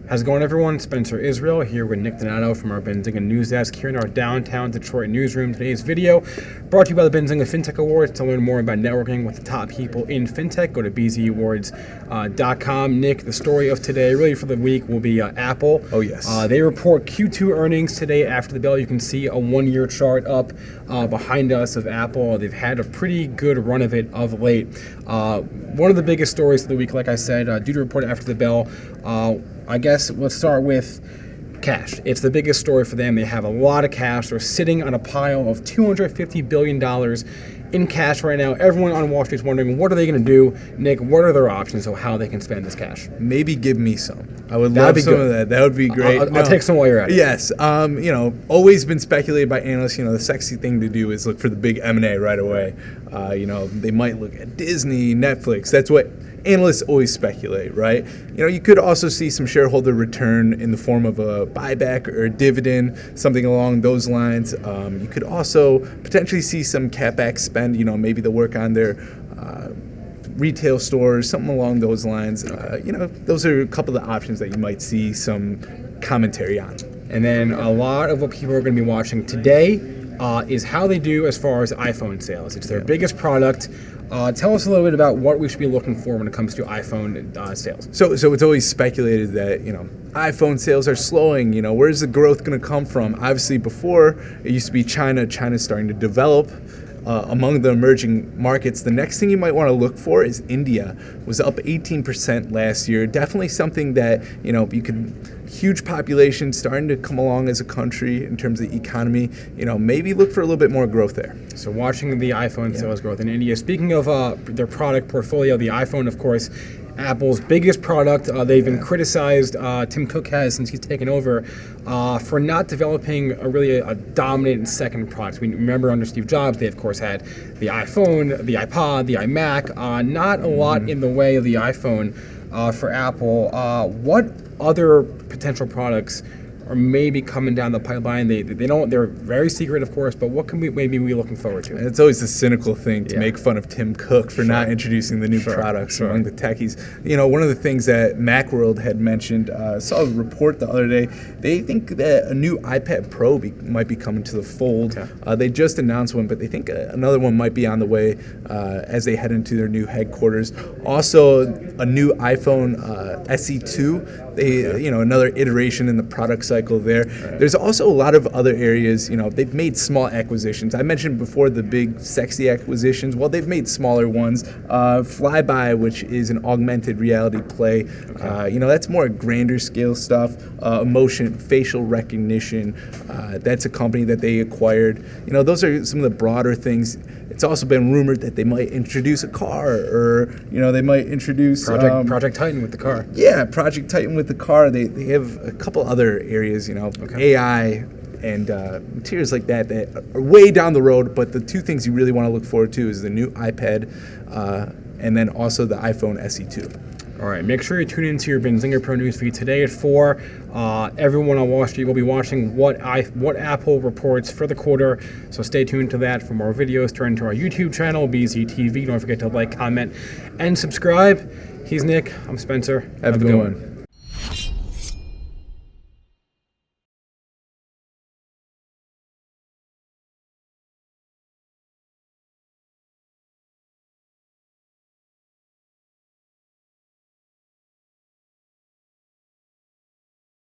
How's it going, everyone? Spencer Israel here with Nick Donato from our Benzinga news desk here in our downtown Detroit newsroom. Today's video brought to you by the Benzinga FinTech Awards. To learn more about networking with the top people in FinTech, go to bzawards.com. Nick, the story of today, really for the week, will be Apple. Oh, yes. They report Q2 earnings today after the bell. You can see a one-year chart up behind us of Apple. They've had a pretty good run of it of late. One of the biggest stories of the week, like I said, due to report after the bell, I guess let's start with cash. It's the biggest story for them. They have a lot of cash. They're sitting on a pile of $250 billion in cash right now. Everyone on Wall Street is wondering, what are they going to do? Nick, what are their options of how they can spend this cash? Maybe give me some. I would love some of that. That would be great. I'll take some while you're at it. Yes. Always been speculated by analysts, the sexy thing to do is look for the big M&A right away. They might look at Disney, Netflix. That's what analysts always speculate, right? You could also see some shareholder return in the form of a buyback or a dividend, something along those lines. You could also potentially see some CapEx spend. Maybe they'll work on their retail stores, something along those lines. Those are a couple of the options that you might see some commentary on. And then a lot of what people are going to be watching today is how they do as far as iPhone sales. It's their biggest product. Tell us a little bit about what we should be looking for when it comes to iPhone sales. So it's always speculated that, iPhone sales are slowing. Where's the growth going to come from? Obviously, before, it used to be China. China's starting to develop. Among the emerging markets, the next thing you might want to look for is India. Was up 18% last year. Definitely something that, huge population starting to come along as a country in terms of the economy. Maybe look for a little bit more growth there. So watching the iPhone sales growth in India. Speaking of their product portfolio, the iPhone, of course, Apple's biggest product. They've been criticized, Tim Cook has, since he's taken over, for not developing a dominant second product. We remember under Steve Jobs, they of course had the iPhone, the iPod, the iMac, not a lot in the way of the iPhone for Apple. What other potential products are maybe coming down the pipeline? They're very secret, of course, but what can we maybe be looking forward to? It's always a cynical thing to make fun of Tim Cook for not introducing the new products among the techies. One of the things that Macworld had mentioned, saw a report the other day, they think that a new iPad Pro might be coming to the fold. Okay. They just announced one, but they think another one might be on the way as they head into their new headquarters. Also, a new iPhone SE2. Another iteration in the product cycle there. Right. There's also a lot of other areas. They've made small acquisitions. I mentioned before the big sexy acquisitions. Well, they've made smaller ones. Flyby, which is an augmented reality play. Okay. That's more grander scale stuff. Emotion, facial recognition. That's a company that they acquired. Those are some of the broader things. It's also been rumored that they might introduce a car, or they might introduce Project Titan with the car. Yeah, Project Titan with the car. They have a couple other areas, AI and materials like that are way down the road. But the two things you really want to look forward to is the new iPad and then also the iPhone SE2. All right, make sure you tune into your Benzinga Pro News feed today at 4. Everyone on Wall Street will be watching what Apple reports for the quarter, so stay tuned to that. For more videos, turn to our YouTube channel, BZTV. Don't forget to like, comment, and subscribe. He's Nick. I'm Spencer. Have a good one.